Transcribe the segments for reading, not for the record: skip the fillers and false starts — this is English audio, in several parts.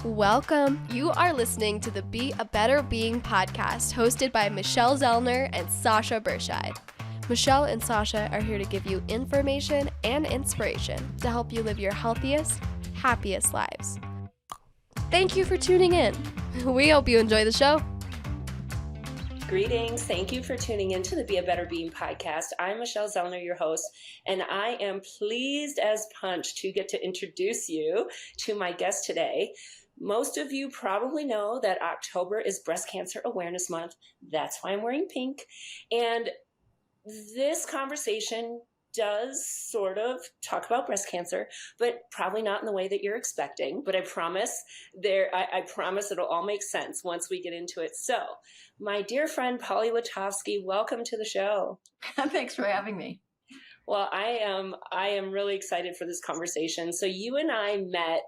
Welcome. You are listening to the Be a Better Being podcast, hosted by Michelle Zellner and Sasha Berscheid. Michelle and Sasha are here to give you information and inspiration to help you live your healthiest, happiest lives. Thank you for tuning in. We hope you enjoy the show. Greetings. Thank you for tuning in to the Be a Better Being podcast. I'm Michelle Zellner, your host, and I am pleased as punch to get to introduce you to my guest today. Most of you probably know that October is Breast Cancer Awareness Month. That's why I'm wearing pink. And this conversation does sort of talk about breast cancer, but probably not in the way that you're expecting. But I promise I promise it'll all make sense once we get into it. So, my dear friend Polly Letofsky, welcome to the show. Thanks for having me. Well, I am really excited for this conversation. So you and I met,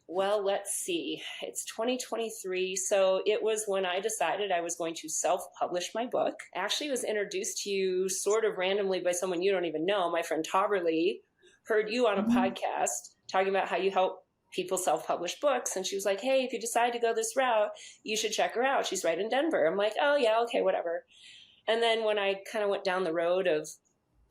well, let's see, it's 2023. So it was when I decided I was going to self-publish my book. Actually, was introduced to you sort of randomly by someone you don't even know. My friend Taverly heard you on a podcast talking about how you help people self-publish books. And she was like, hey, if you decide to go this route, you should check her out. She's right in Denver. I'm like, oh yeah, okay, whatever. And then when I kind of went down the road of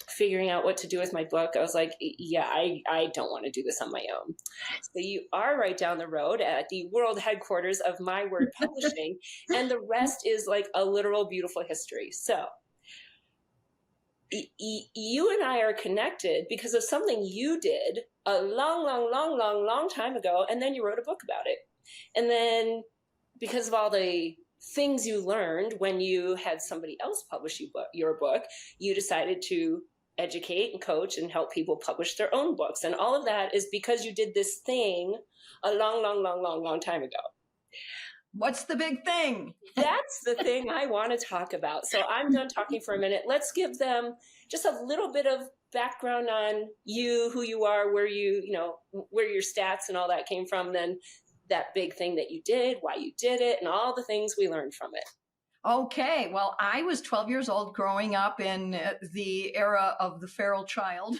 figuring out what to do with my book, I was like, yeah, I don't want to do this on my own. So you are right down the road at the world headquarters of My Word Publishing, and the rest is like a literal beautiful history. So you and I are connected because of something you did a long time ago, and then you wrote a book about it. And then because of all the things you learned when you had somebody else publish your book, you decided to educate and coach and help people publish their own books. And all of that is because you did this thing a long time ago. What's the big thing? That's the thing I want to talk about. So I'm done talking for a minute. Let's give them just a little bit of background on you, who you are, where where your stats and all that came from, then that big thing that you did, why you did it, and all the things we learned from it. Okay, well, I was 12 years old growing up in the era of the feral child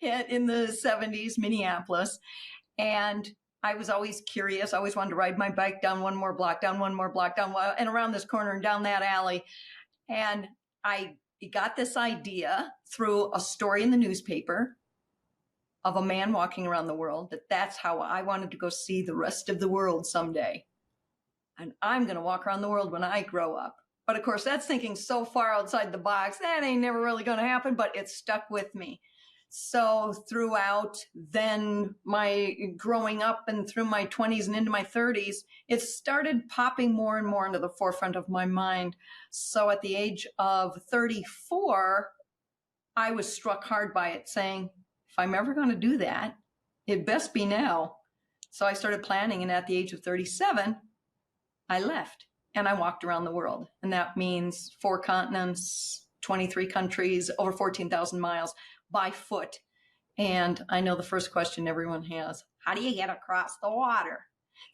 in the 70s, Minneapolis. And I was always curious. I always wanted to ride my bike down one more block, and around this corner and down that alley. And I got this idea through a story in the newspaper of a man walking around the world, that's how I wanted to go see the rest of the world someday. And I'm going to walk around the world when I grow up. But of course, that's thinking so far outside the box, that ain't never really going to happen, but it stuck with me. So throughout then my growing up and through my 20s and into my 30s, it started popping more and more into the forefront of my mind. So at the age of 34, I was struck hard by it, saying, if I'm ever going to do that, it best be now. So I started planning, and at the age of 37, I left and I walked around the world. And that means 4 continents, 23 countries, over 14,000 miles by foot. And I know the first question everyone has, how do you get across the water?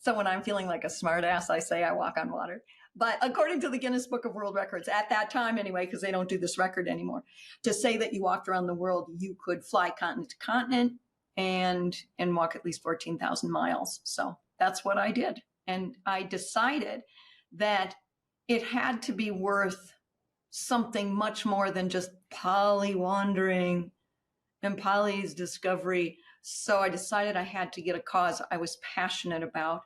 So when I'm feeling like a smart ass, I say I walk on water. But according to the Guinness Book of World Records, at that time anyway, because they don't do this record anymore, to say that you walked around the world, you could fly continent to continent and walk at least 14,000 miles. So that's what I did. And I decided that it had to be worth something much more than just Polly wandering and Polly's discovery. So I decided I had to get a cause I was passionate about.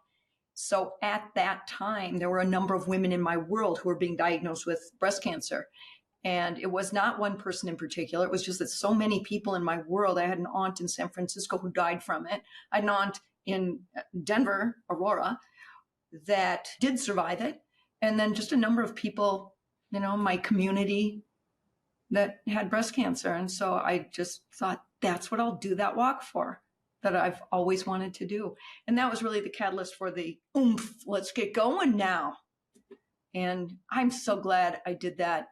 So at that time, there were a number of women in my world who were being diagnosed with breast cancer. And it was not one person in particular. It was just that so many people in my world. I had an aunt in San Francisco who died from it. I had an aunt in Denver, Aurora, that did survive it. And then just a number of people, my community that had breast cancer. And so I just thought, that's what I'll do that walk for, that I've always wanted to do. And that was really the catalyst for the oomph, let's get going now. And I'm so glad I did that.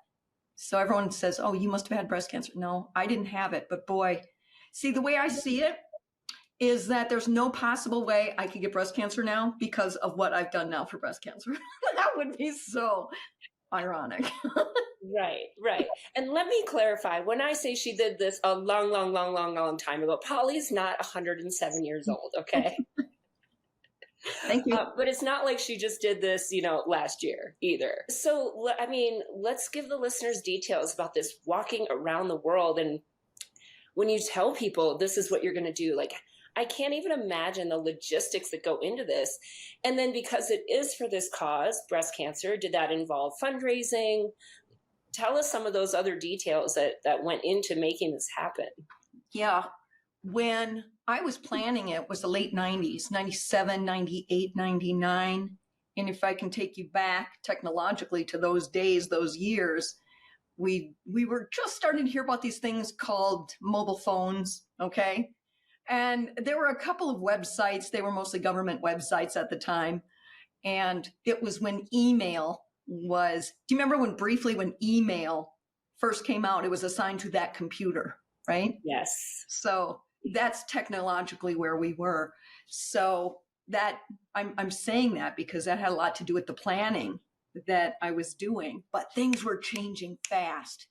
So everyone says, oh, you must have had breast cancer. No, I didn't have it. But boy, see, the way I see it is that there's no possible way I could get breast cancer now because of what I've done now for breast cancer. That would be so ironic. Right. And let me clarify, when I say she did this a long time ago, Polly's not 107 years old, okay? Thank you. But it's not like she just did this, last year either. So, I mean, let's give the listeners details about this walking around the world. And when you tell people this is what you're going to do, like, I can't even imagine the logistics that go into this. And then because it is for this cause, breast cancer, did that involve fundraising? Tell us some of those other details that went into making this happen. Yeah. When I was planning it was the late 90s, 97, 98, 99. And if I can take you back technologically to those days, those years, we were just starting to hear about these things called mobile phones, okay? And there were a couple of websites, they were mostly government websites at the time. And it was when email was, do you remember when email first came out, it was assigned to that computer, right? Yes. So that's technologically where we were. So that I'm saying that because that had a lot to do with the planning that I was doing, but things were changing fast.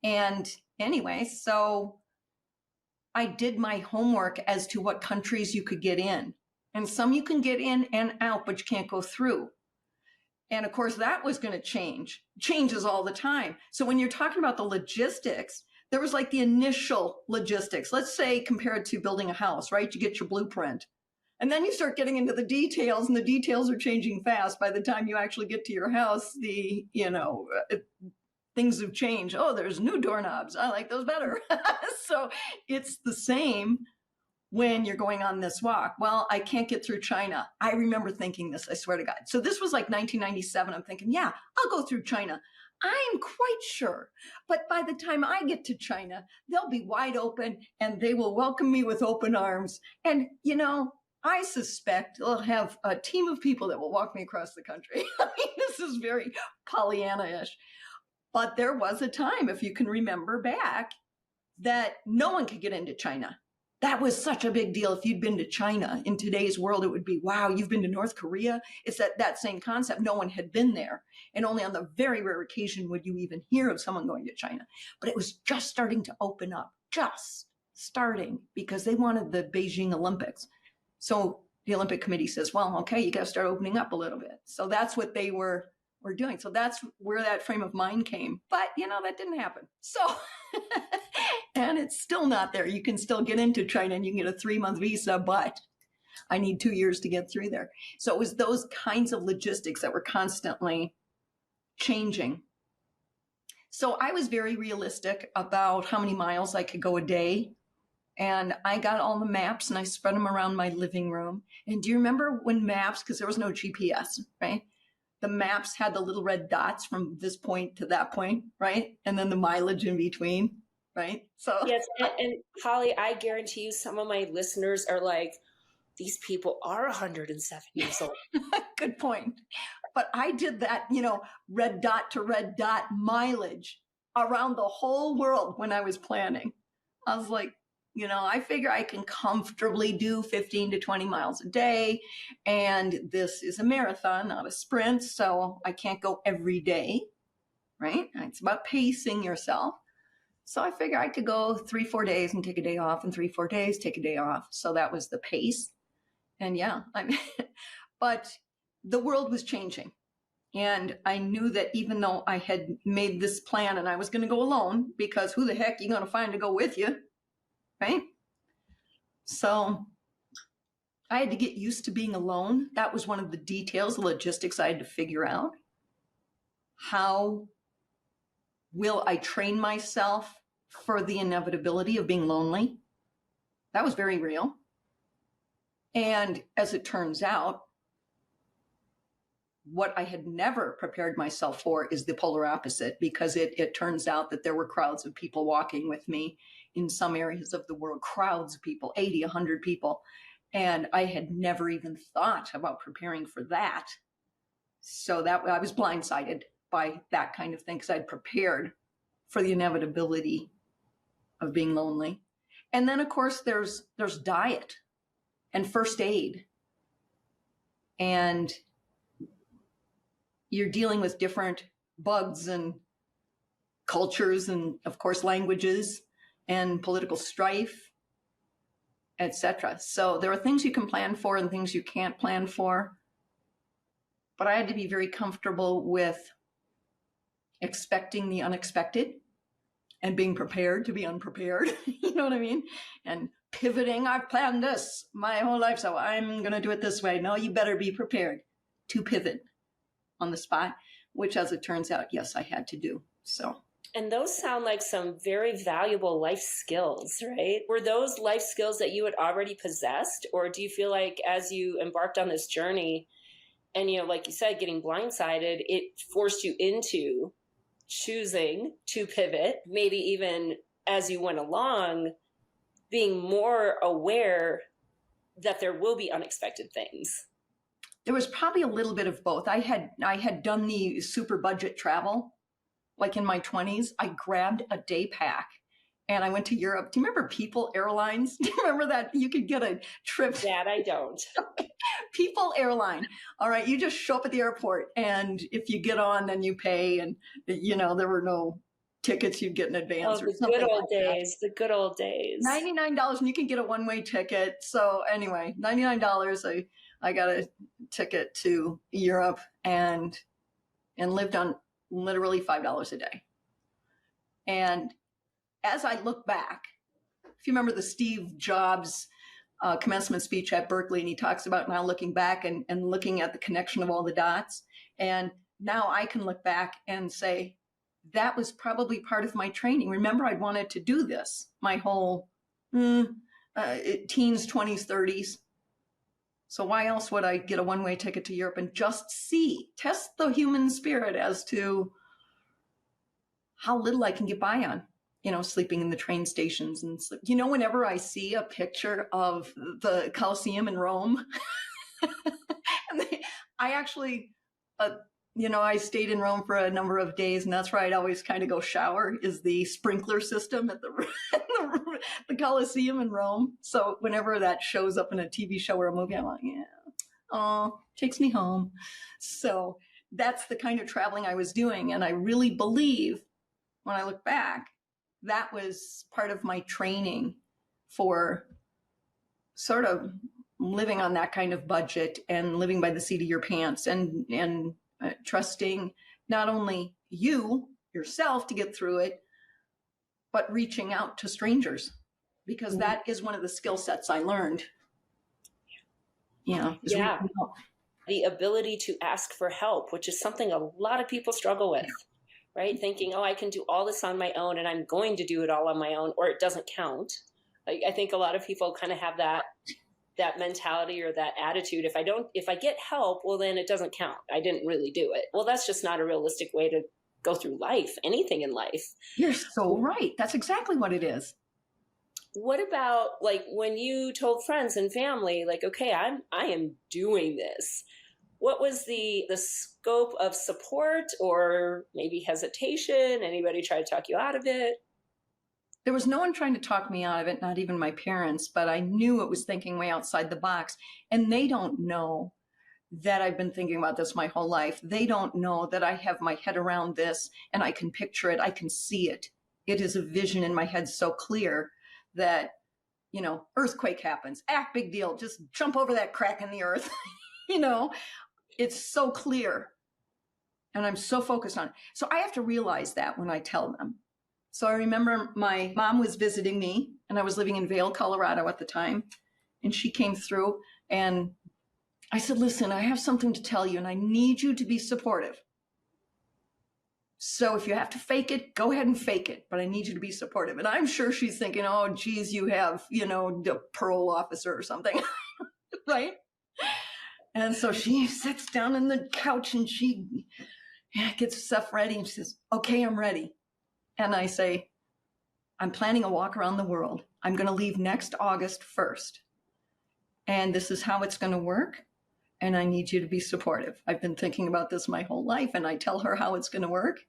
And anyway, so I did my homework as to what countries you could get in. And some you can get in and out, but you can't go through. And of course, that was going to changes all the time. So when you're talking about the logistics, there was like the initial logistics, let's say compared to building a house, right? You get your blueprint. And then you start getting into the details, and the details are changing fast. By the time you actually get to your house, things have changed. Oh, there's new doorknobs. I like those better. So it's the same when you're going on this walk. Well, I can't get through China. I remember thinking this, I swear to God. So this was like 1997. I'm thinking, yeah, I'll go through China. I'm quite sure. But by the time I get to China, they'll be wide open and they will welcome me with open arms. And, I suspect they'll have a team of people that will walk me across the country. I mean, this is very Pollyanna-ish. But there was a time, if you can remember back, that no one could get into China. That was such a big deal. If you'd been to China in today's world, it would be, wow, you've been to North Korea. It's that same concept. No one had been there. And only on the very rare occasion would you even hear of someone going to China. But it was just starting to open up, just starting, because they wanted the Beijing Olympics. So the Olympic Committee says, well, okay, you got to start opening up a little bit. So that's what they were doing. So that's where that frame of mind came. But, that didn't happen. So, and it's still not there. You can still get into China and you can get a 3-month visa, but I need 2 years to get through there. So it was those kinds of logistics that were constantly changing. So I was very realistic about how many miles I could go a day. And I got all the maps and I spread them around my living room. And do you remember when maps, because there was no GPS, right? The maps had the little red dots from this point to that point, right? And then the mileage in between, right? So yes, and Holly, I guarantee you some of my listeners are like, these people are 107 years old. Good point. But I did that, red dot to red dot mileage around the whole world when I was planning. I was like, I figure I can comfortably do 15 to 20 miles a day. And this is a marathon, not a sprint. So I can't go every day, right? It's about pacing yourself. So I figure I could go 3-4 days and take a day off, and 3-4 days, take a day off. So that was the pace. And yeah, but the world was changing. And I knew that even though I had made this plan and I was going to go alone, because who the heck are you going to find to go with you? Right? So I had to get used to being alone. That was one of the details, the logistics I had to figure out. How will I train myself for the inevitability of being lonely? That was very real. And as it turns out, what I had never prepared myself for is the polar opposite, because it turns out that there were crowds of people walking with me in some areas of the world, crowds of people, 80, 100 people. And I had never even thought about preparing for that. So that I was blindsided by that kind of thing, because I'd prepared for the inevitability of being lonely. And then, of course, there's diet and first aid. And you're dealing with different bugs and cultures and, of course, languages and political strife. etc. So there are things you can plan for and things you can't plan for. But I had to be very comfortable with expecting the unexpected and being prepared to be unprepared. You know what I mean? And pivoting. I've planned this my whole life, so I'm going to do it this way. No, you better be prepared to pivot on the spot, which, as it turns out, yes, I had to do. So. And those sound like some very valuable life skills, right? Were those life skills that you had already possessed? Or do you feel like as you embarked on this journey and, like you said, getting blindsided, it forced you into choosing to pivot, maybe even as you went along, being more aware that there will be unexpected things? There was probably a little bit of both. I had done the super budget travel, like in my 20s. I grabbed a day pack and I went to Europe. Do you remember People Airlines? Do you remember that? You could get a trip. That I don't. People Airline. All right. You just show up at the airport, and if you get on, then you pay. And, there were no tickets you'd get in advance. Oh, the good old days. The good old days. $99, and you can get a one-way ticket. So anyway, $99. I got a ticket to Europe and lived on literally $5 a day. And as I look back, if you remember the Steve Jobs commencement speech at Berkeley, and he talks about now looking back and looking at the connection of all the dots. And now I can look back and say, that was probably part of my training. Remember, I'd wanted to do this my whole teens, 20s, 30s. So why else would I get a one-way ticket to Europe and just test the human spirit as to how little I can get by on, sleeping in the train stations and sleep. Whenever I see a picture of the Colosseum in Rome, I actually, I stayed in Rome for a number of days, and that's where I'd always kind of go shower, is the sprinkler system at the Colosseum in Rome. So whenever that shows up in a TV show or a movie, I'm like, yeah, oh, takes me home. So that's the kind of traveling I was doing. And I really believe, when I look back, that was part of my training for sort of living on that kind of budget and living by the seat of your pants and trusting not only yourself to get through it, but reaching out to strangers, because that is one of the skill sets I learned. Yeah. The ability to ask for help, which is something a lot of people struggle with. Right? Thinking, I can do all this on my own and I'm going to do it all on my own, or it doesn't count. I think a lot of people kind of have that mentality or that attitude. If I get help, well, then it doesn't count. I didn't really do it. Well, that's just not a realistic way to go through life, anything in life. You're so right. That's exactly what it is. What about when you told friends and family, okay, I am doing this? What was the scope of support, or maybe hesitation? Anybody try to talk you out of it? There was no one trying to talk me out of it, not even my parents, but I knew it was thinking way outside the box. And they don't know that I've been thinking about this my whole life. They don't know that I have my head around this and I can picture it. I can see it. It is a vision in my head so clear that, earthquake happens. Big deal. Just jump over that crack in the earth. It's so clear, and I'm so focused on it. So I have to realize that when I tell them. So I remember my mom was visiting me, and I was living in Vail, Colorado at the time, and she came through, and I said, listen, I have something to tell you, and I need you to be supportive. So if you have to fake it, go ahead and fake it, but I need you to be supportive. And I'm sure she's thinking, oh, geez, you have, the parole officer or something, right? And so she sits down on the couch and she gets stuff ready and she says, okay, I'm ready. And I say, I'm planning a walk around the world. I'm going to leave next August 1st. And this is how it's going to work. And I need you to be supportive. I've been thinking about this my whole life, and I tell her how it's going to work.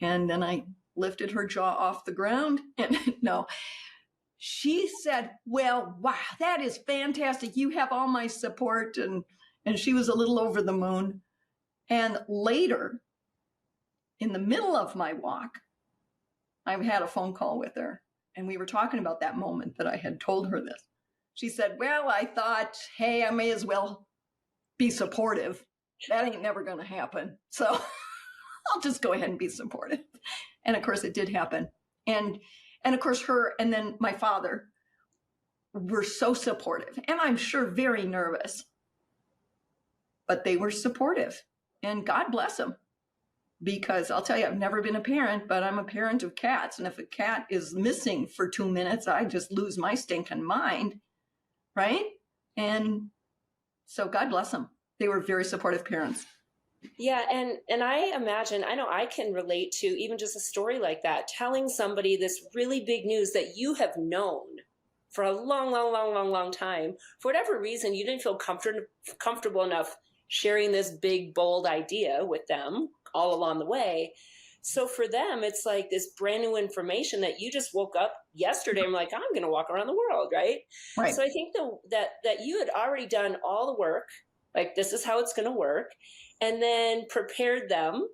And then I lifted her jaw off the ground. And no, she said, well, wow, that is fantastic. You have all my support. And she was a little over the moon. And later, in the middle of my walk, I had a phone call with her. And we were talking about that moment that I had told her this. She said, well, I thought, hey, I may as well be supportive. That ain't never going to happen. So I'll just go ahead and be supportive. And of course it did happen. And of course her and then my father were so supportive, and I'm sure very nervous, but they were supportive, and God bless them. Because I'll tell you, I've never been a parent, but I'm a parent of cats. And if a cat is missing for 2 minutes, I just lose my stinking mind. Right? And so God bless them. They were very supportive parents. Yeah. And I imagine, I know I can relate to even just a story like that, telling somebody this really big news that you have known for a long time. For whatever reason, you didn't feel comfortable enough sharing this big, bold idea with them all along the way. So for them, it's like this brand new information that you just woke up yesterday. I'm like, I'm going to walk around the world, right? Right. So I think that you had already done all the work, like this is how it's going to work, and then prepared them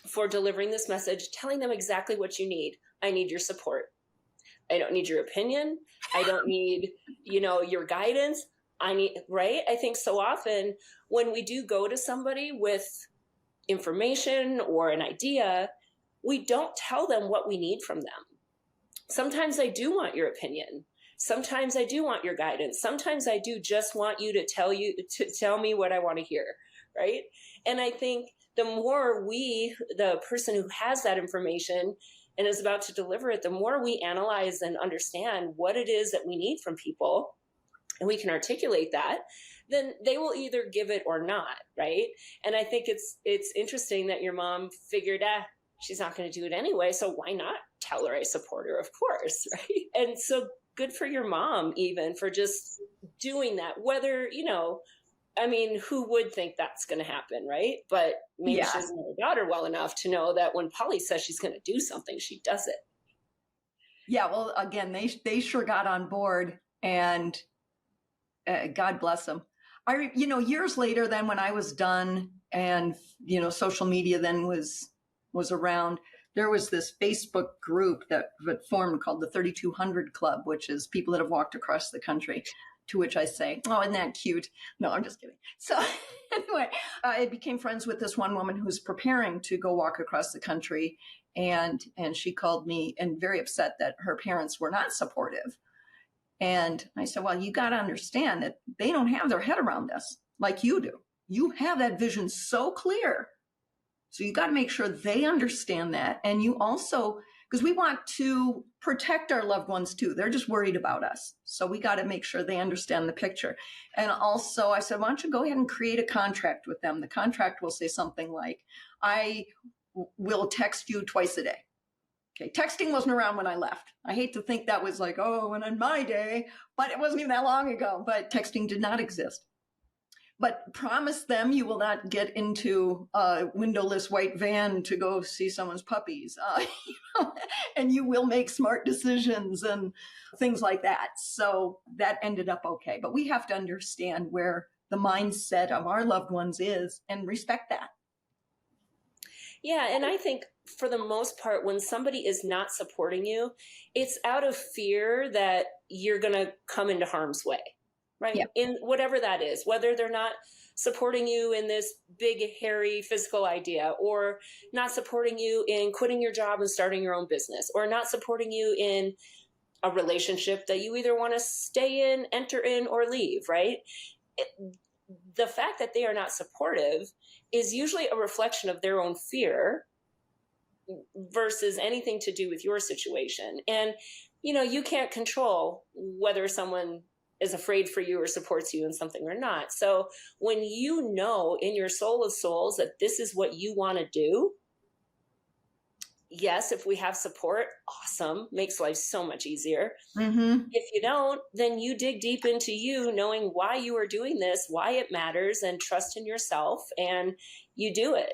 for delivering this message, telling them exactly what you need. I need your support. I don't need your opinion. I don't need, your guidance. Right? I think so often when we do go to somebody with information or an idea, we don't tell them what we need from them. Sometimes I do want your opinion. Sometimes I do want your guidance. Sometimes I do just want you to tell me what I want to hear, right? And I think the more the person who has that information and is about to deliver it, the more we analyze and understand what it is that we need from people, and we can articulate that, then they will either give it or not, right? And I think it's interesting that your mom figured, she's not going to do it anyway, so why not tell her I support her, of course, right? And so good for your mom even for just doing that, whether, who would think that's going to happen, right? But maybe she doesn't know her daughter well enough to know that when Polly says she's going to do something, she does it. Yeah, well, again, they sure got on board, and God bless them. Years later, then when I was done, and social media then was around, there was this Facebook group that formed called the 3200 Club, which is people that have walked across the country. To which I say, oh, isn't that cute? No, I'm just kidding. So anyway, I became friends with this one woman who's preparing to go walk across the country, and she called me and very upset that her parents were not supportive. And I said, well, you got to understand that they don't have their head around this like you do. You have that vision so clear. So you got to make sure they understand that. And you also, because we want to protect our loved ones too. They're just worried about us. So we got to make sure they understand the picture. And also I said, why don't you go ahead and create a contract with them? The contract will say something like, I will text you twice a day. Okay, texting wasn't around when I left. I hate to think that was like, and in my day, but it wasn't even that long ago. But texting did not exist. But promise them you will not get into a windowless white van to go see someone's puppies. And you will make smart decisions and things like that. So that ended up okay. But we have to understand where the mindset of our loved ones is and respect that. Yeah, and I think for the most part, when somebody is not supporting you, it's out of fear that you're going to come into harm's way, right? Yep. In whatever that is, whether they're not supporting you in this big, hairy physical idea, or not supporting you in quitting your job and starting your own business, or not supporting you in a relationship that you either want to stay in, enter in, or leave, right? The fact that they are not supportive is usually a reflection of their own fear versus anything to do with your situation. And, you can't control whether someone is afraid for you or supports you in something or not. So when you know in your soul of souls that this is what you want to do, yes, if we have support, awesome, makes life so much easier. Mm-hmm. If you don't, then you dig deep into you, knowing why you are doing this, why it matters, and trust in yourself, and you do it.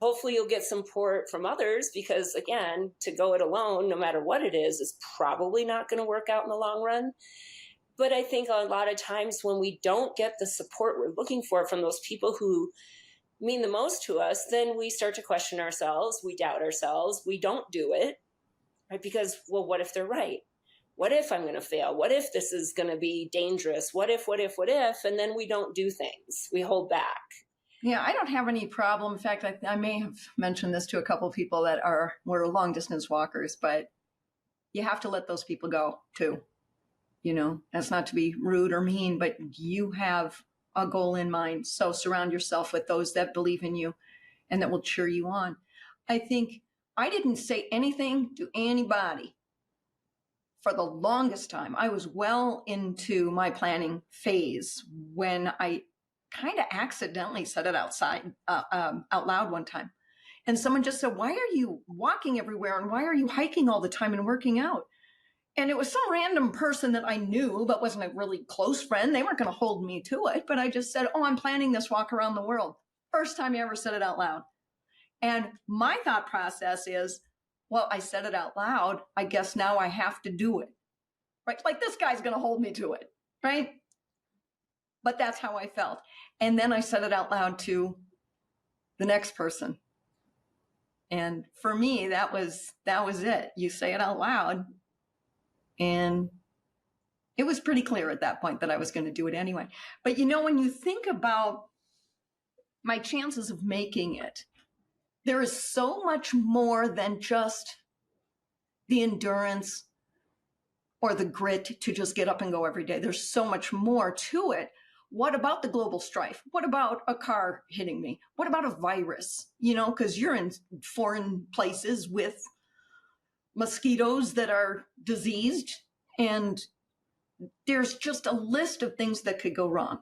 Hopefully you'll get support from others, because again, to go it alone, no matter what it is probably not going to work out in the long run. But I think a lot of times when we don't get the support we're looking for from those people who mean the most to us, then we start to question ourselves. We doubt ourselves. We don't do it, right? Because, well, what if they're right? what if I'm going to fail? What if this is going to be dangerous? What if? And then we don't do things. We hold back. Yeah, I don't have any problem. In fact, I may have mentioned this to a couple of people that were long distance walkers, but you have to let those people go too. You know, that's not to be rude or mean, but you have a goal in mind. So surround yourself with those that believe in you and that will cheer you on. I think I didn't say anything to anybody for the longest time. I was well into my planning phase when I kind of accidentally said it out loud one time. And someone just said, why are you walking everywhere? And why are you hiking all the time and working out? And it was some random person that I knew, but wasn't a really close friend. They weren't going to hold me to it. But I just said, oh, I'm planning this walk around the world. First time I ever said it out loud. And my thought process is, well, I said it out loud. I guess now I have to do it. Right? Like this guy's going to hold me to it. Right? But that's how I felt. And then I said it out loud to the next person. And for me, that was it. You say it out loud. And it was pretty clear at that point that I was going to do it anyway. But you know, when you think about my chances of making it, there is so much more than just the endurance or the grit to just get up and go every day. There's so much more to it. What about the global strife? What about a car hitting me? What about a virus? You know, because you're in foreign places with mosquitoes that are diseased, and there's just a list of things that could go wrong.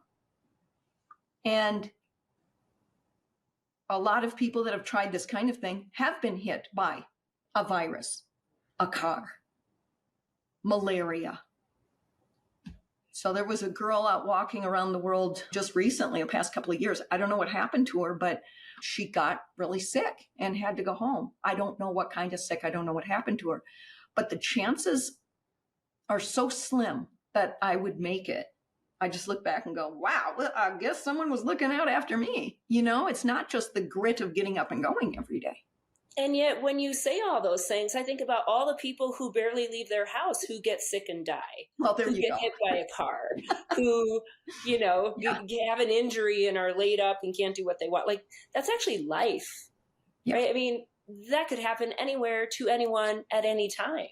And a lot of people that have tried this kind of thing have been hit by a virus, a car, malaria. So there was a girl out walking around the world just recently, the past couple of years. I don't know what happened to her, but she got really sick and had to go home. I don't know what kind of sick. I don't know what happened to her. But the chances are so slim that I would make it. I just look back and go, wow, well, I guess someone was looking out after me. You know, it's not just the grit of getting up and going every day. And yet when you say all those things, I think about all the people who barely leave their house, who get sick and die, well, there who you get go. hit by a car, who, you know, have an injury and are laid up and can't do what they want. Like, that's actually life, right? I mean, that could happen anywhere to anyone at any time.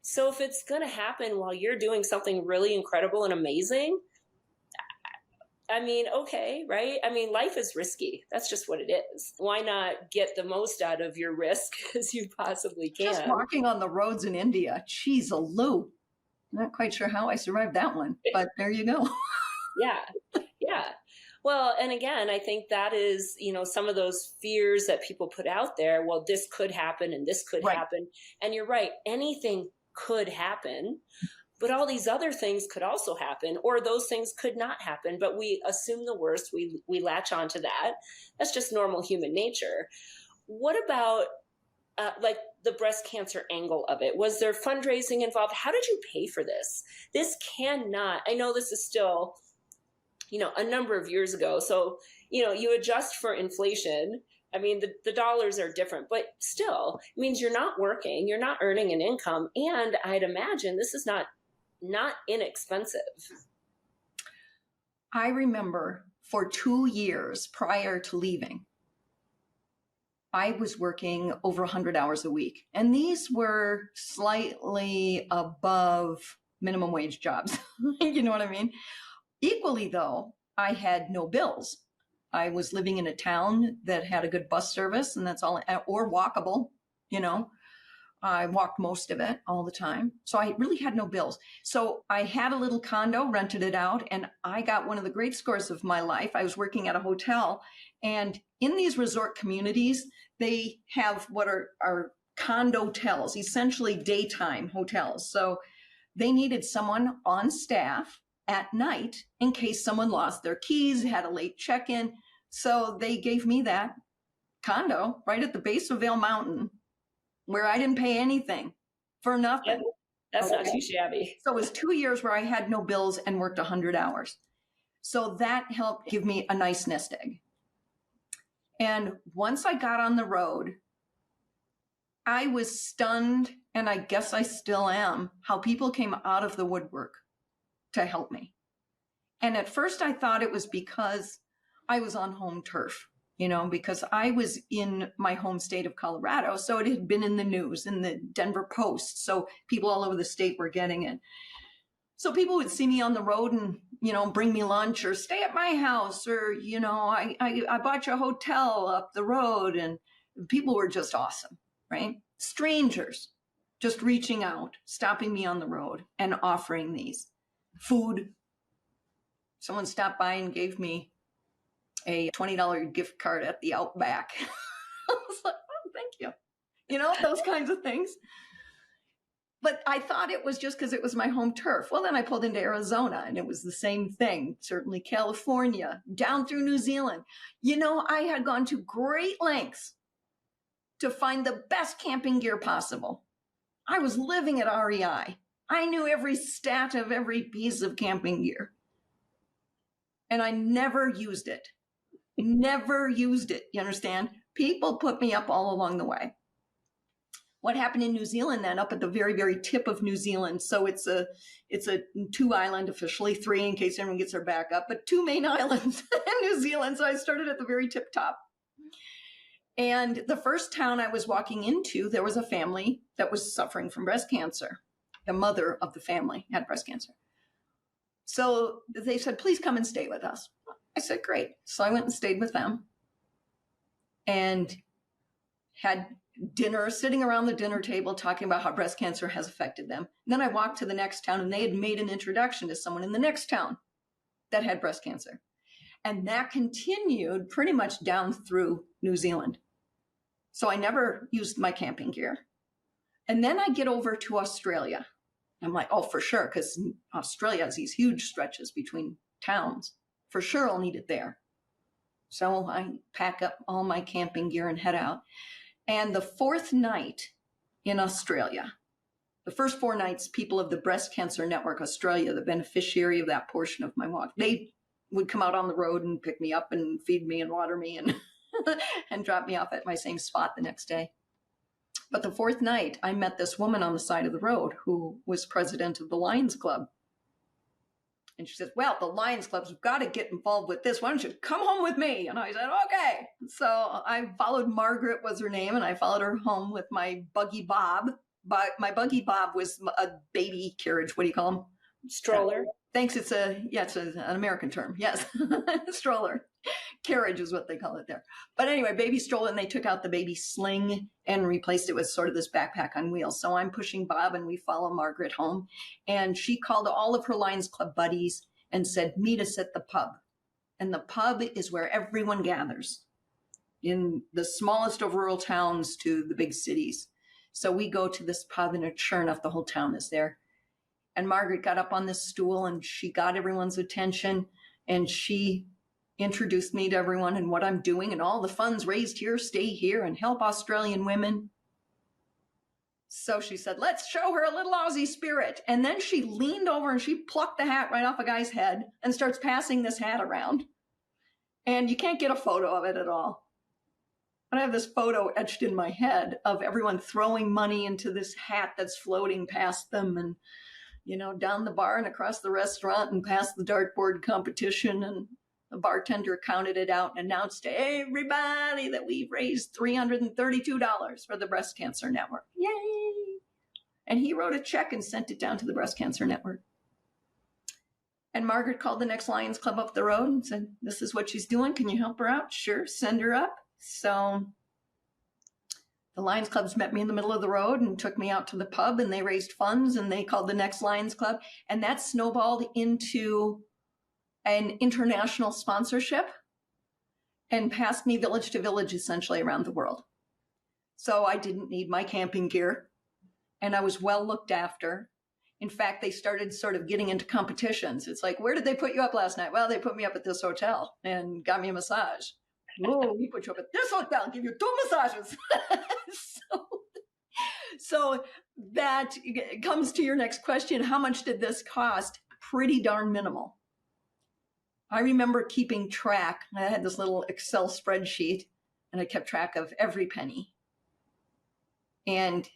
So if it's going to happen while you're doing something really incredible and amazing, I mean, okay, right? I mean, life is risky. That's just what it is. Why not get the most out of your risk as you possibly can? Just walking on the roads in India, geez, a loo. Not quite sure how I survived that one, but there you go. Yeah. Well, and again, I think that is, you know, some of those fears that people put out there. Well, this could happen and this could happen. And you're right. Anything could happen. But all these other things could also happen, or those things could not happen. But we assume the worst. We latch onto that. That's just normal human nature. What about like the breast cancer angle of it? Was there fundraising involved? How did you pay for this? This cannot, I know this is still, you know, a number of years ago. So, you know, you adjust for inflation. I mean, the dollars are different, but still it means you're not working, you're not earning an income. And I'd imagine this is not inexpensive. I remember for 2 years prior to leaving, I was working over 100 hours a week. And these were slightly above minimum wage jobs. You know what I mean? Equally, though, I had no bills. I was living in a town that had a good bus service, and that's all, or walkable, you know. I walked most of it all the time. So I really had no bills. So I had a little condo, rented it out, and I got one of the great scores of my life. I was working at a hotel, and in these resort communities, they have what are condo-tels, essentially daytime hotels. So they needed someone on staff at night in case someone lost their keys, had a late check-in. So they gave me that condo right at the base of Vail Mountain, where I didn't pay anything for nothing. That's not too shabby. So it was 2 years where I had no bills and worked 100 hours. So that helped give me a nice nest egg. And once I got on the road, I was stunned and I guess I still am, how people came out of the woodwork to help me. And at first I thought it was because I was on home turf, because I was in my home state of Colorado. So it had been in the news, in the Denver Post. So people all over the state were getting it. So people would see me on the road and, bring me lunch or stay at my house or, I bought you a hotel up the road, and people were just awesome, right? Strangers just reaching out, stopping me on the road and offering these food. Someone stopped by and gave me a $20 gift card at the Outback. I was like, oh, thank you. Those kinds of things. But I thought it was just because it was my home turf. Well, then I pulled into Arizona and it was the same thing. Certainly California, down through New Zealand. I had gone to great lengths to find the best camping gear possible. I was living at REI. I knew every stat of every piece of camping gear. And I never used it. Never used it. You understand? People put me up all along the way. What happened in New Zealand then, up at the very, very tip of New Zealand. So it's a 2-island, officially 3 in case anyone gets their back up, but 2 main islands in New Zealand. So I started at the very tip top. And the first town I was walking into, there was a family that was suffering from breast cancer. The mother of the family had breast cancer. So they said, please come and stay with us. I said, great. So I went and stayed with them and had dinner, sitting around the dinner table talking about how breast cancer has affected them. And then I walked to the next town and they had made an introduction to someone in the next town that had breast cancer. And that continued pretty much down through New Zealand. So I never used my camping gear. And then I get over to Australia. I'm like, oh, for sure, because Australia has these huge stretches between towns. For sure, I'll need it there. So I pack up all my camping gear and head out. And the 4th night in Australia, the first 4 nights, people of the Breast Cancer Network Australia, the beneficiary of that portion of my walk, they would come out on the road and pick me up and feed me and water me and, and drop me off at my same spot the next day. But the 4th night, I met this woman on the side of the road who was president of the Lions Club. And she says, well, the Lions Club's got to get involved with this. Why don't you come home with me? And I said, okay. So I followed, Margaret was her name, and I followed her home with my buggy Bob. But my buggy Bob was a baby carriage. What do you call them? Stroller. Thanks. It's an American term. Yes. Stroller. Carriage is what they call it there. But anyway, baby stroller, and they took out the baby sling and replaced it with sort of this backpack on wheels. So I'm pushing Bob and we follow Margaret home. And she called all of her Lions Club buddies and said, meet us at the pub. And the pub is where everyone gathers, in the smallest of rural towns to the big cities. So we go to this pub and sure enough, the whole town is there. And Margaret got up on this stool and she got everyone's attention and she introduced me to everyone and what I'm doing, and all the funds raised here stay here and help Australian women. So she said, let's show her a little Aussie spirit. And then she leaned over and she plucked the hat right off a guy's head and starts passing this hat around. And you can't get a photo of it at all. But I have this photo etched in my head of everyone throwing money into this hat that's floating past them, and down the bar and across the restaurant and past the dartboard competition. And the bartender counted it out and announced to everybody that we've raised $332 for the Breast Cancer Network. Yay! And he wrote a check and sent it down to the Breast Cancer Network. And Margaret called the next Lions Club up the road and said, this is what she's doing. Can you help her out? Sure, send her up. So the Lions Clubs met me in the middle of the road and took me out to the pub, and they raised funds and they called the next Lions Club. And that snowballed into an international sponsorship and passed me village to village, essentially around the world. So I didn't need my camping gear and I was well looked after. In fact, they started sort of getting into competitions. It's like, where did they put you up last night? Well, they put me up at this hotel and got me a massage. Whoa, we put you up at this hotel, give you 2 massages. So that comes to your next question. How much did this cost? Pretty darn minimal. I remember keeping track. I had this little Excel spreadsheet and I kept track of every penny. And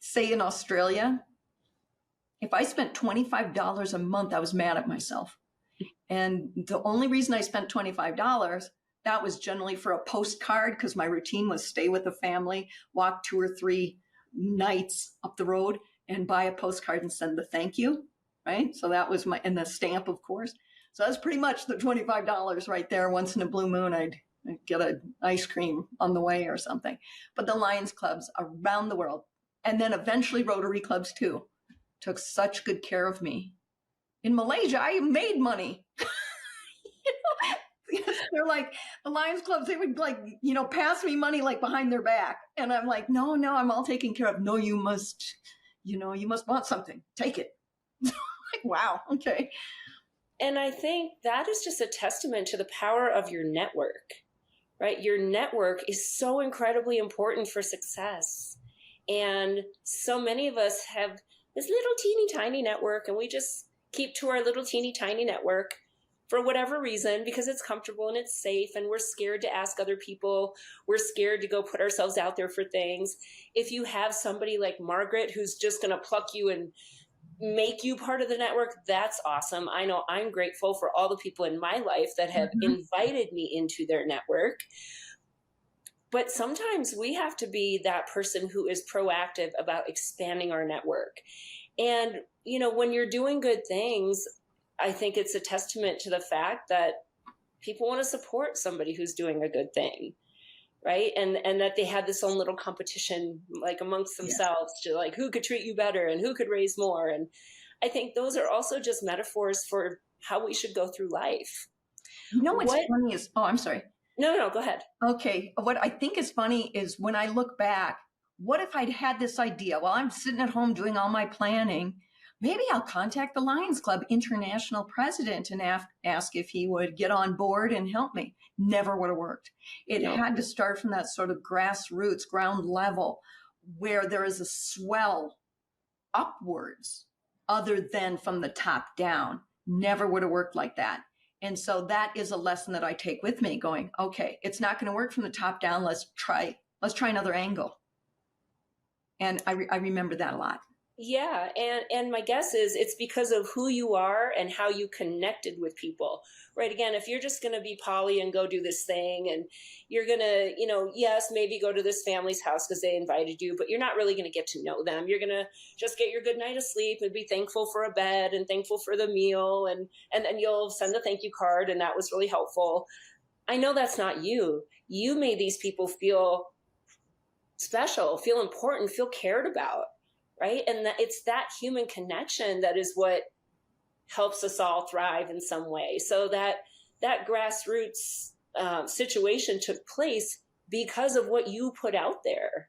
say in Australia, if I spent $25 a month, I was mad at myself. And the only reason I spent $25, that was generally for a postcard, because my routine was stay with the family, walk 2 or 3 nights up the road and buy a postcard and send the thank you, right? So that was and the stamp, of course. So that's pretty much the $25 right there. Once in a blue moon, I'd get an ice cream on the way or something. But the Lions clubs around the world, and then eventually Rotary clubs too, took such good care of me. In Malaysia, I made money. They're like, the Lions clubs, they would like, pass me money like behind their back. And I'm like, no, I'm all taken care of. No, you must want something. Take it. Like, wow. Okay. And I think that is just a testament to the power of your network, right? Your network is so incredibly important for success. And so many of us have this little teeny tiny network, and we just keep to our little teeny tiny network for whatever reason, because it's comfortable and it's safe, and we're scared to ask other people. We're scared to go put ourselves out there for things. If you have somebody like Margaret who's just going to pluck you and make you part of the network, that's awesome. I know I'm grateful for all the people in my life that have invited me into their network. But sometimes we have to be that person who is proactive about expanding our network. And, when you're doing good things, I think it's a testament to the fact that people want to support somebody who's doing a good thing, right? And that they have this own little competition, like amongst themselves, to like who could treat you better and who could raise more. And I think those are also just metaphors for how we should go through life. What's funny is, I'm sorry. No, go ahead. Okay. What I think is funny is when I look back, what if I'd had this idea while I'm sitting at home doing all my planning? Maybe I'll contact the Lions Club international president and ask if he would get on board and help me. Never would have worked. It had to start from that sort of grassroots, ground level, where there is a swell upwards other than from the top down. Never would have worked like that. And so that is a lesson that I take with me, going, okay, it's not going to work from the top down. Let's try another angle. And I remember that a lot. Yeah. And my guess is it's because of who you are and how you connected with people, right? Again, if you're just going to be Polly and go do this thing, and you're going to, yes, maybe go to this family's house because they invited you, but you're not really going to get to know them. You're going to just get your good night of sleep and be thankful for a bed and thankful for the meal. And then you'll send a thank you card. And that was really helpful. I know that's not you. You made these people feel special, feel important, feel cared about. Right. And it's that human connection that is what helps us all thrive in some way. So that grassroots situation took place because of what you put out there.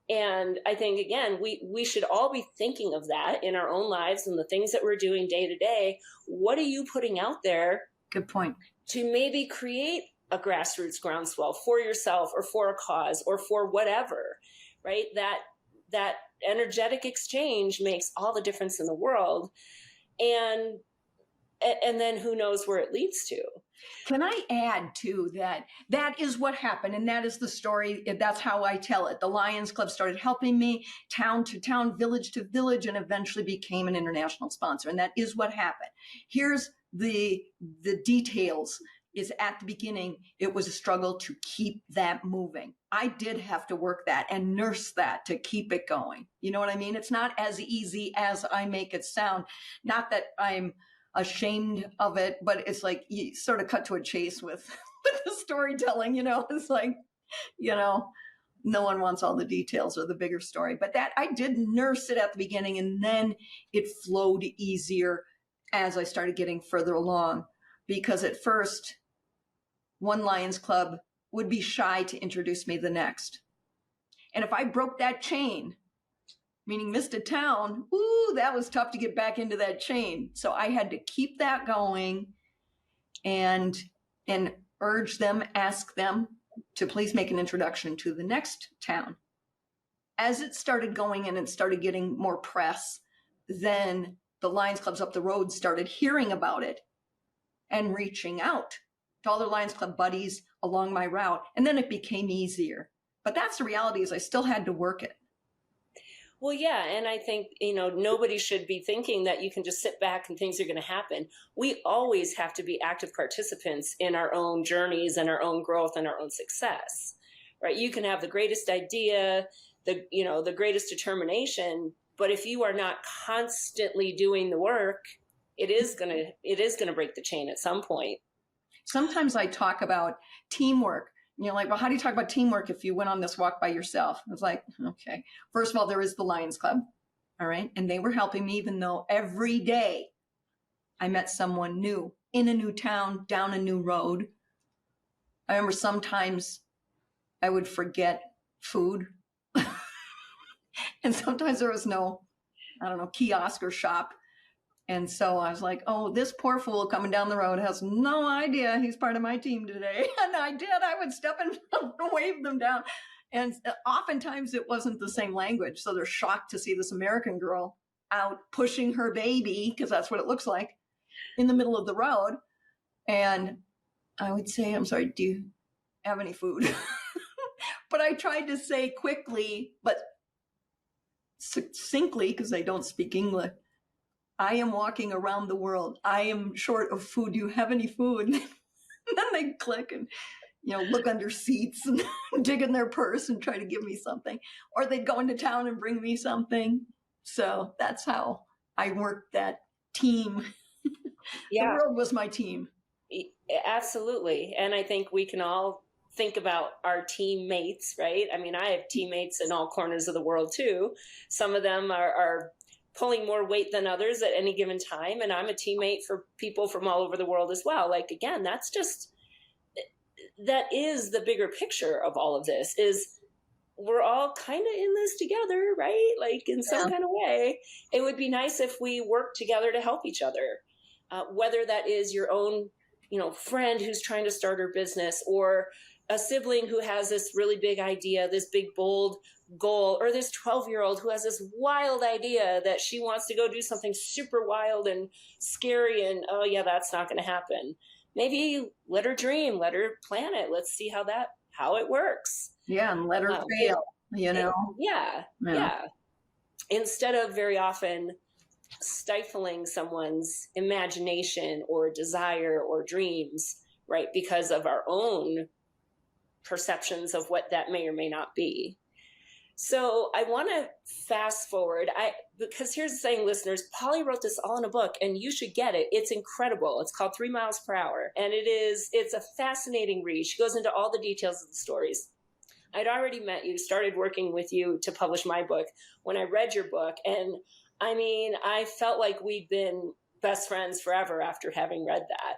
And I think, again, we should all be thinking of that in our own lives and the things that we're doing day to day. What are you putting out there? Good point. To maybe create a grassroots groundswell for yourself or for a cause or for whatever, right? That energetic exchange makes all the difference in the world. And then who knows where it leads to. Can I add to that is what happened, and that is the story. That's how I tell it. The Lions Club started helping me town to town, village to village, and eventually became an international sponsor. And that is what happened. Here's the details. Is at the beginning, it was a struggle to keep that moving. I did have to work that and nurse that to keep it going. You know what I mean? It's not as easy as I make it sound. Not that I'm ashamed of it, but it's like you sort of cut to a chase with the storytelling, it's like, no one wants all the details or the bigger story, but that I did nurse it at the beginning, and then it flowed easier as I started getting further along, because at first one Lions Club would be shy to introduce me the next. And if I broke that chain, meaning missed a town, that was tough to get back into that chain. So I had to keep that going and urge them, ask them to please make an introduction to the next town. As it started going and it started getting more press, then the Lions Clubs up the road started hearing about it and reaching out to all their Lions Club buddies along my route. And then it became easier. But that's the reality, is I still had to work it. Well, yeah. And I think, nobody should be thinking that you can just sit back and things are going to happen. We always have to be active participants in our own journeys and our own growth and our own success, right? You can have the greatest idea, the greatest determination, but if you are not constantly doing the work, it is going to break the chain at some point. Sometimes I talk about teamwork. Like, well, how do you talk about teamwork if you went on this walk by yourself? It's like, okay, first of all, there is the Lions Club. All right. And they were helping me, even though every day I met someone new in a new town, down a new road. I remember sometimes I would forget food. And sometimes there was no, kiosk or shop. And so I was like, oh, this poor fool coming down the road has no idea he's part of my team today. And I would step in and wave them down. And oftentimes it wasn't the same language. So they're shocked to see this American girl out pushing her baby, because that's what it looks like, in the middle of the road. And I would say, I'm sorry, do you have any food? But I tried to say quickly, but succinctly, because they don't speak English, I am walking around the world. I am short of food. Do you have any food? And then they click and, look under seats and dig in their purse and try to give me something. Or they'd go into town and bring me something. So that's how I worked that team. Yeah. The world was my team. Absolutely. And I think we can all think about our teammates, right? I mean, I have teammates in all corners of the world too. Some of them are pulling more weight than others at any given time. And I'm a teammate for people from all over the world as well. Like, again, that is the bigger picture of all of this, is we're all kind of in this together, right? Like, in some kind of way. It would be nice if we worked together to help each other, whether that is your own, friend who's trying to start her business, or a sibling who has this really big idea, this big, bold goal, or this 12-year-old who has this wild idea that she wants to go do something super wild and scary, and oh yeah, that's not going to happen. Maybe let her dream, let her plan it. Let's see how it works. Yeah, and let her fail, Yeah. Instead of very often stifling someone's imagination or desire or dreams, right, because of our own perceptions of what that may or may not be. So I want to fast forward, because here's the thing, listeners, Polly wrote this all in a book, and you should get it. It's incredible. It's called 3 Miles Per Hour, and it's a fascinating read. She goes into all the details of the stories. I'd already met you, started working with you to publish my book when I read your book, and I mean, I felt like we'd been best friends forever after having read that.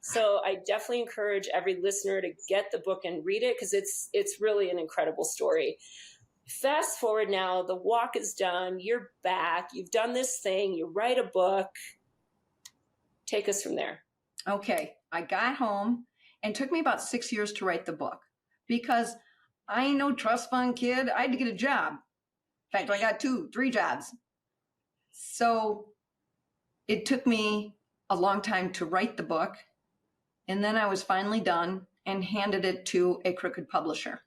So I definitely encourage every listener to get the book and read it, because it's really an incredible story. Fast forward now, the walk is done. You're back. You've done this thing. You write a book. Take us from there. Okay. I got home, and it took me about 6 years to write the book, because I ain't no trust fund kid. I had to get a job. In fact, I got 2-3 jobs. So it took me a long time to write the book. And then I was finally done and handed it to a crooked publisher.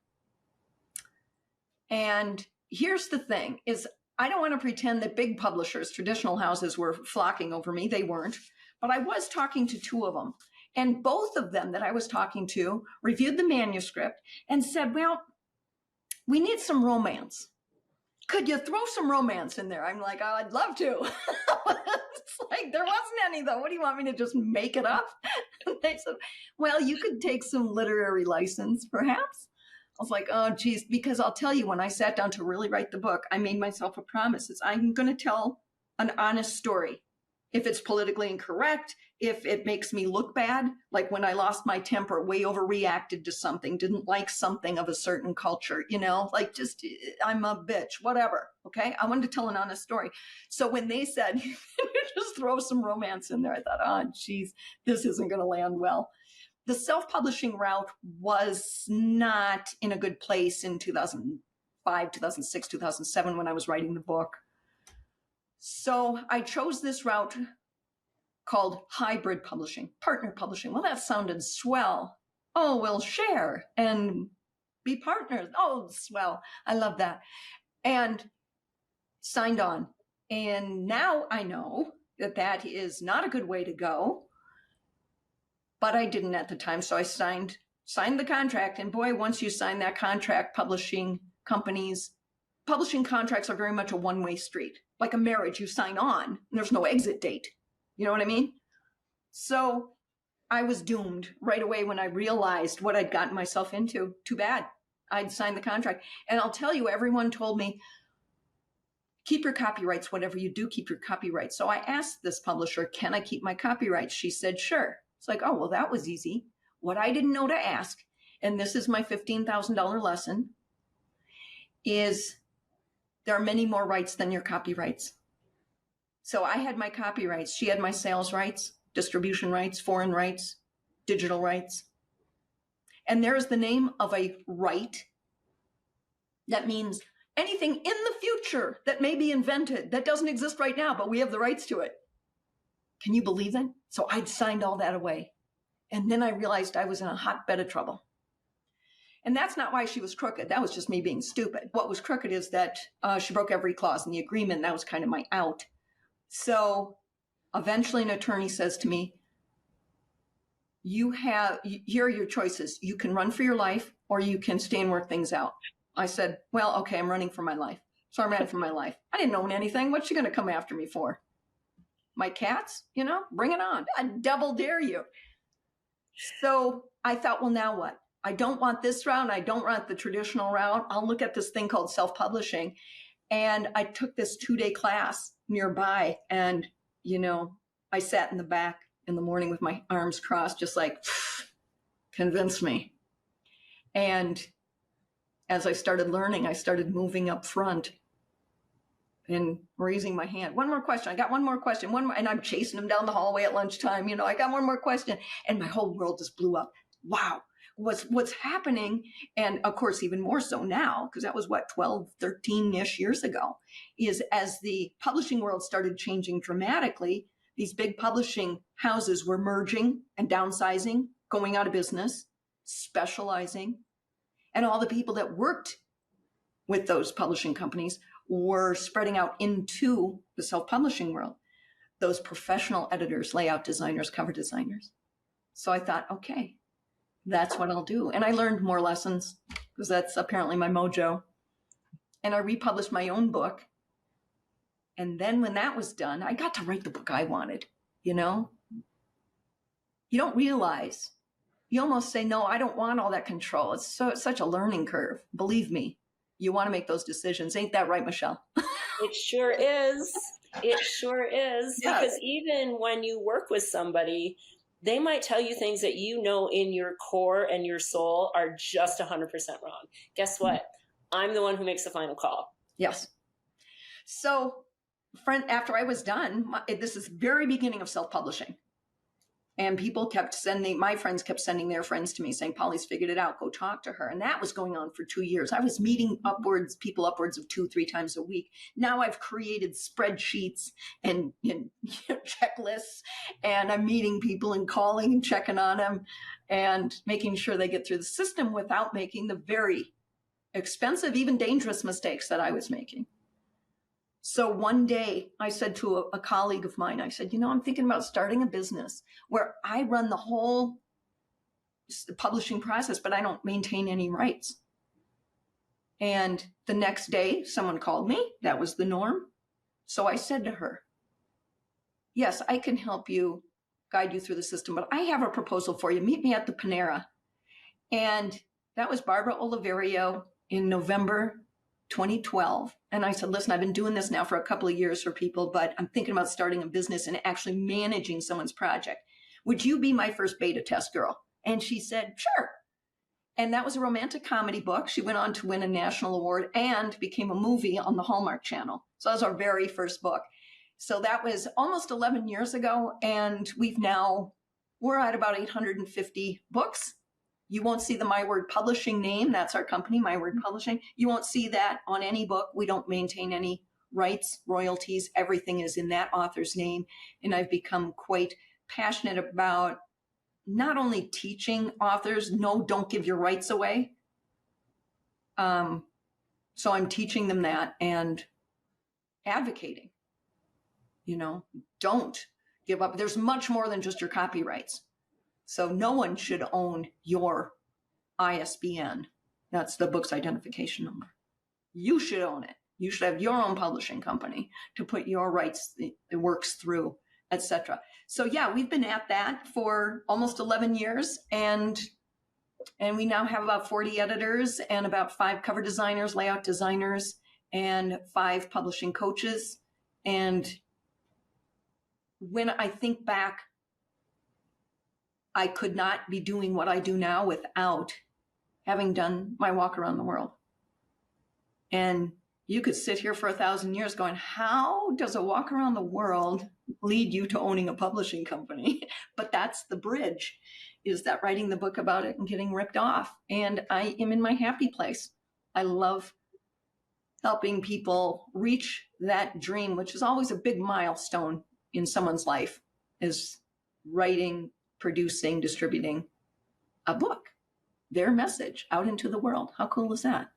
And here's the thing, is I don't want to pretend that big publishers, traditional houses, were flocking over me. They weren't. But I was talking to 2 of them. And both of them that I was talking to reviewed the manuscript and said, well, we need some romance. Could you throw some romance in there? I'm like, oh, I'd love to. It's like, there wasn't any though. What do you want me to just make it up? And they said, well, you could take some literary license, perhaps. I was like, oh, geez, because I'll tell you, when I sat down to really write the book, I made myself a promise. I'm going to tell an honest story. If it's politically incorrect, if it makes me look bad, like when I lost my temper, way overreacted to something, didn't like something of a certain culture, like just, I'm a bitch, whatever. Okay. I wanted to tell an honest story. So when they said, just throw some romance in there, I thought, oh, geez, this isn't going to land well. The self-publishing route was not in a good place in 2005, 2006, 2007, when I was writing the book. So I chose this route called hybrid publishing, partner publishing. Well, that sounded swell. Oh, we'll share and be partners. Oh, swell. I love that. And signed on. And now I know that that is not a good way to go, but I didn't at the time. So I signed the contract. And boy, once you sign that contract, publishing contracts are very much a one-way street. Like a marriage, you sign on and there's no exit date. You know what I mean? So I was doomed right away when I realized what I'd gotten myself into. Too bad. I'd signed the contract. And I'll tell you, everyone told me, keep your copyrights. Whatever you do, keep your copyrights. So I asked this publisher, can I keep my copyrights? She said, sure. It's like, oh, well, that was easy. What I didn't know to ask, and this is my $15,000 lesson, is there are many more rights than your copyrights. So I had my copyrights. She had my sales rights, distribution rights, foreign rights, digital rights. And there is the name of a right. That means anything in the future that may be invented that doesn't exist right now, but we have the rights to it. Can you believe that? So I'd signed all that away. And then I realized I was in a hotbed of trouble. And that's not why she was crooked. That was just me being stupid. What was crooked is that she broke every clause in the agreement. That was kind of my out. So eventually an attorney says to me, here are your choices. You can run for your life or you can stay and work things out. I said, well, okay, I'm running for my life. So I ran for my life. I didn't own anything. What's she going to come after me for? My cats? Bring it on. I double dare you. So I thought, well, now what? I don't want this route. I don't want the traditional route. I'll look at this thing called self-publishing. And I took this 2-day class nearby. And, I sat in the back in the morning with my arms crossed, just like, convince me. And as I started learning, I started moving up front and raising my hand. One more question. I got one more question. One more, and I'm chasing him down the hallway at lunchtime. I got one more question. And my whole world just blew up. Wow. What's happening, and of course, even more so now, because that was 12, 13-ish years ago, is as the publishing world started changing dramatically, these big publishing houses were merging and downsizing, going out of business, specializing. And all the people that worked with those publishing companies were spreading out into the self-publishing world. Those professional editors, layout designers, cover designers. So I thought, okay, that's what I'll do. And I learned more lessons because that's apparently my mojo. And I republished my own book. And then when that was done, I got to write the book I wanted, You don't realize. You almost say, no, I don't want all that control. It's such a learning curve. Believe me, you want to make those decisions. Ain't that right, Michelle? It sure is. It sure is. Yeah. Because even when you work with somebody, they might tell you things that in your core and your soul are just 100% wrong. Guess what? I'm the one who makes the final call. Yes. So, after I was done, this is very beginning of self-publishing. And my friends kept sending their friends to me saying, Polly's figured it out, go talk to her. And that was going on for 2 years. I was meeting people upwards of 2-3 times a week. Now I've created spreadsheets and checklists, and I'm meeting people and calling and checking on them and making sure they get through the system without making the very expensive, even dangerous mistakes that I was making. So one day I said to a colleague of mine, I said, I'm thinking about starting a business where I run the whole publishing process, but I don't maintain any rights. And the next day someone called me. That was the norm. So I said to her, yes, I can help you, guide you through the system, but I have a proposal for you. Meet me at the Panera. And that was Barbara Oliverio in November 2012. And I said, listen, I've been doing this now for a couple of years for people, but I'm thinking about starting a business and actually managing someone's project. Would you be my first beta test girl? And she said, sure. And that was a romantic comedy book. She went on to win a national award and became a movie on the Hallmark Channel. So that was our very first book. So that was almost 11 years ago. And we're at about 850 books. You won't see the My Word Publishing name. That's our company, My Word Publishing. You won't see that on any book. We don't maintain any rights, royalties. Everything is in that author's name. And I've become quite passionate about not only teaching authors, no, don't give your rights away. So I'm teaching them that. And advocating. Don't give up. There's much more than just your copyrights. So no one should own your ISBN. That's the book's identification number. You should own it. You should have your own publishing company to put your rights, the works through, etc. So yeah, we've been at that for almost 11 years, and we now have about 40 editors and about 5 cover designers, layout designers, and 5 publishing coaches. And when I think back, I could not be doing what I do now without having done my walk around the world. And you could sit here for 1,000 years going, how does a walk around the world lead you to owning a publishing company? But that's the bridge, is that writing the book about it and getting ripped off. And I am in my happy place. I love helping people reach that dream, which is always a big milestone in someone's life, is writing, producing, distributing a book, their message out into the world. How cool is that?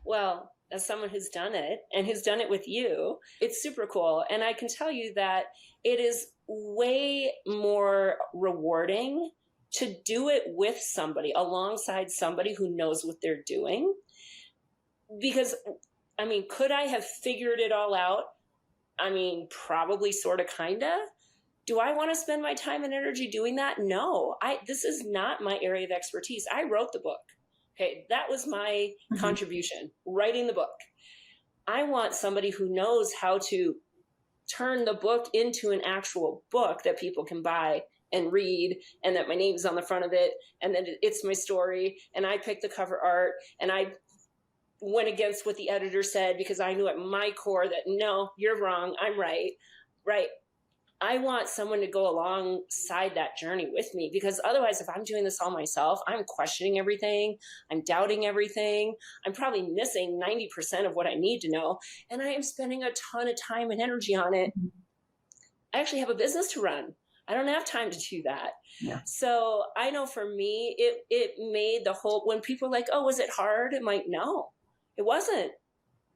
Well, as someone who's done it and who's done it with you, it's super cool. And I can tell you that it is way more rewarding to do it with somebody, alongside somebody who knows what they're doing. Because, I mean, could I have figured it all out? I mean, probably, sort of, kind of. Do I want to spend my time and energy doing that? No, this is not my area of expertise. I wrote the book. Okay, that was my contribution, writing the book. I want somebody who knows how to turn the book into an actual book that people can buy and read, and that my name is on the front of it, and then it's my story, and I picked the cover art, and I went against what the editor said because I knew at my core that, no, you're wrong, I'm right. Right. I want someone to go alongside that journey with me, because otherwise, if I'm doing this all myself, I'm questioning everything. I'm doubting everything. I'm probably missing 90% of what I need to know. And I am spending a ton of time and energy on it. I actually have a business to run. I don't have time to do that. Yeah. So I know for me, it made the whole, when people are like, oh, was it hard? I'm like, no, it wasn't,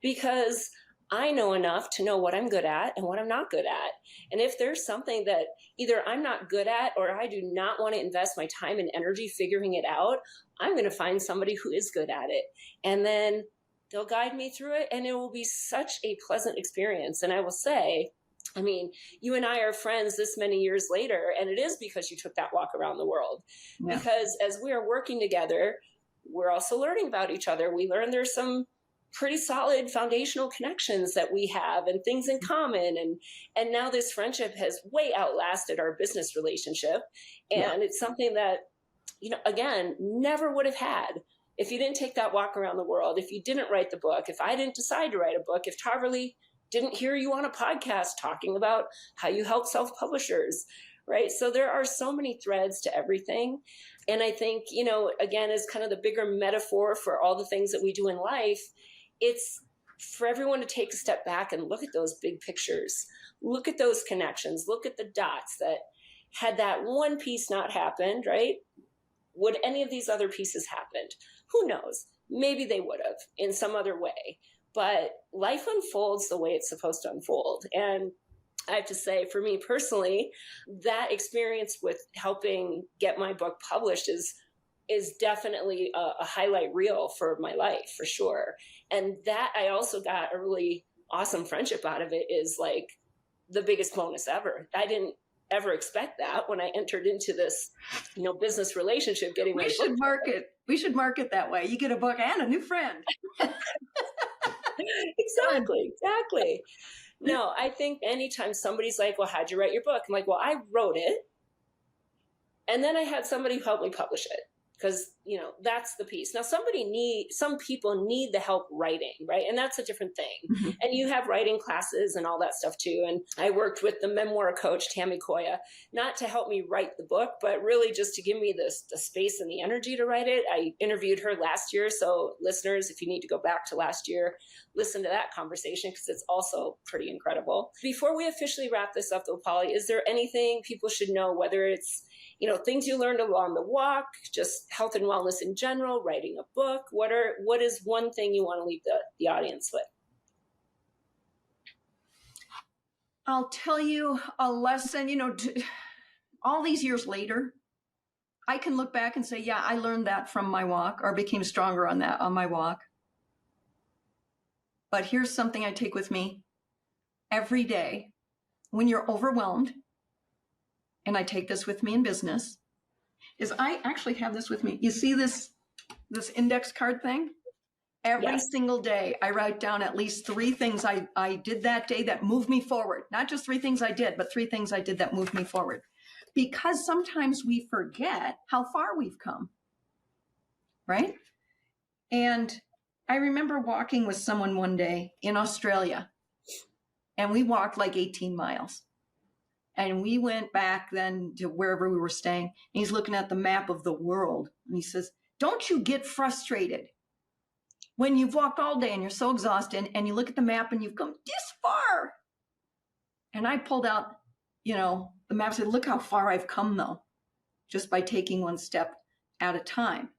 because I know enough to know what I'm good at and what I'm not good at. And if there's something that either I'm not good at or I do not want to invest my time and energy figuring it out, I'm going to find somebody who is good at it. And then they'll guide me through it, and it will be such a pleasant experience. And I will say, I mean, you and I are friends this many years later, and it is because you took that walk around the world. Yeah. Because as we are working together, we're also learning about each other. We learn there's some pretty solid foundational connections that we have and things in common. And now this friendship has way outlasted our business relationship. And it's something that, again, never would have had if you didn't take that walk around the world, if you didn't write the book, if I didn't decide to write a book, if Tarverly didn't hear you on a podcast talking about how you help self-publishers, right? So there are so many threads to everything. And I think, again, as kind of the bigger metaphor for all the things that we do in life, it's for everyone to take a step back and look at those big pictures, look at those connections, look at the dots that had that one piece not happened, right? Would any of these other pieces happened? Who knows? Maybe they would have in some other way, but life unfolds the way it's supposed to unfold. And I have to say, for me personally, that experience with helping get my book published is definitely a highlight reel for my life, for sure. And that I also got a really awesome friendship out of it, is like the biggest bonus ever. I didn't ever expect that when I entered into this, business relationship. Getting my book. We should market that way. You get a book and a new friend. Exactly. No, I think anytime somebody's like, well, how'd you write your book? I'm like, well, I wrote it. And then I had somebody who helped me publish it. Because, that's the piece. Now, some people need the help writing, right? And that's a different thing. Mm-hmm. And you have writing classes and all that stuff too. And I worked with the memoir coach, Tammy Koya, not to help me write the book, but really just to give me the space and the energy to write it. I interviewed her last year. So listeners, if you need to go back to last year, listen to that conversation, because it's also pretty incredible. Before we officially wrap this up though, Polly, is there anything people should know, whether it's things you learned along the walk, just health and wellness in general, writing a book? What is one thing you want to leave the audience with? I'll tell you a lesson, all these years later, I can look back and say, yeah, I learned that from my walk or became stronger on my walk. But here's something I take with me every day when you're overwhelmed, and I take this with me in business, is I actually have this with me. You see this index card thing? Every single day, I write down at least 3 things I did that day that moved me forward. Not just 3 things I did, but 3 things I did that moved me forward. Because sometimes we forget how far we've come, right? And I remember walking with someone one day in Australia, and we walked like 18 miles. And we went back then to wherever we were staying, and he's looking at the map of the world, and he says, don't you get frustrated when you've walked all day and you're so exhausted and you look at the map and you've come this far? And I pulled out, the map, said, look how far I've come though, just by taking one step at a time.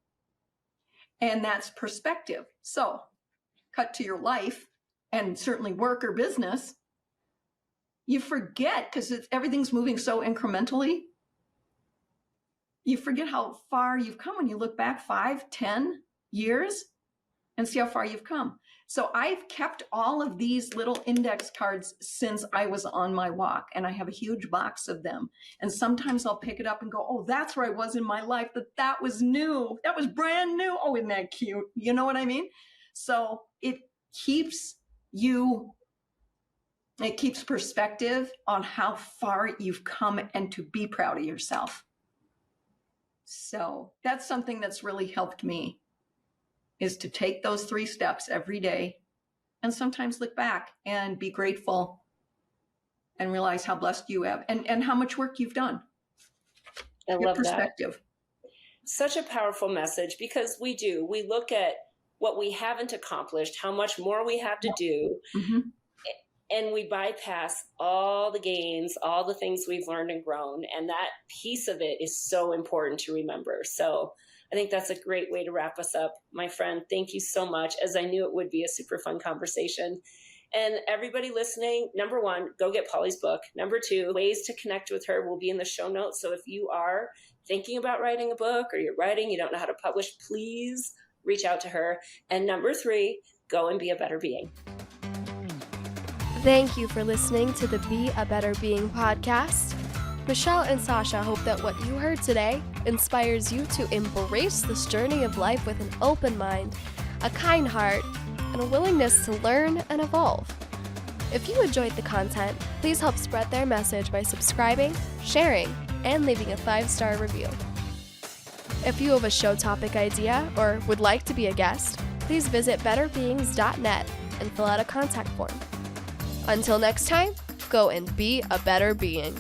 And that's perspective. So cut to your life and certainly work or business. You forget, because everything's moving so incrementally. You forget how far you've come when you look back 5, 10 years and see how far you've come. So I've kept all of these little index cards since I was on my walk, and I have a huge box of them. And sometimes I'll pick it up and go, oh, that's where I was in my life, that was new. That was brand new. Oh, isn't that cute? You know what I mean? So it keeps perspective on how far you've come and to be proud of yourself. So that's something that's really helped me, is to take those 3 steps every day and sometimes look back and be grateful and realize how blessed you have and how much work you've done. I love perspective. That. Such a powerful message, because we look at what we haven't accomplished, how much more we have to do. Mm-hmm. And we bypass all the gains, all the things we've learned and grown. And that piece of it is so important to remember. So I think that's a great way to wrap us up. My friend, thank you so much, as I knew it would be a super fun conversation. And everybody listening, number 1, go get Polly's book. Number 2, ways to connect with her will be in the show notes. So if you are thinking about writing a book, or you're writing, you don't know how to publish, please reach out to her. And number 3, go and be a better being. Thank you for listening to the Be a Better Being podcast. Michelle and Sasha hope that what you heard today inspires you to embrace this journey of life with an open mind, a kind heart, and a willingness to learn and evolve. If you enjoyed the content, please help spread their message by subscribing, sharing, and leaving a 5-star review. If you have a show topic idea or would like to be a guest, please visit betterbeings.net and fill out a contact form. Until next time, go and be a better being.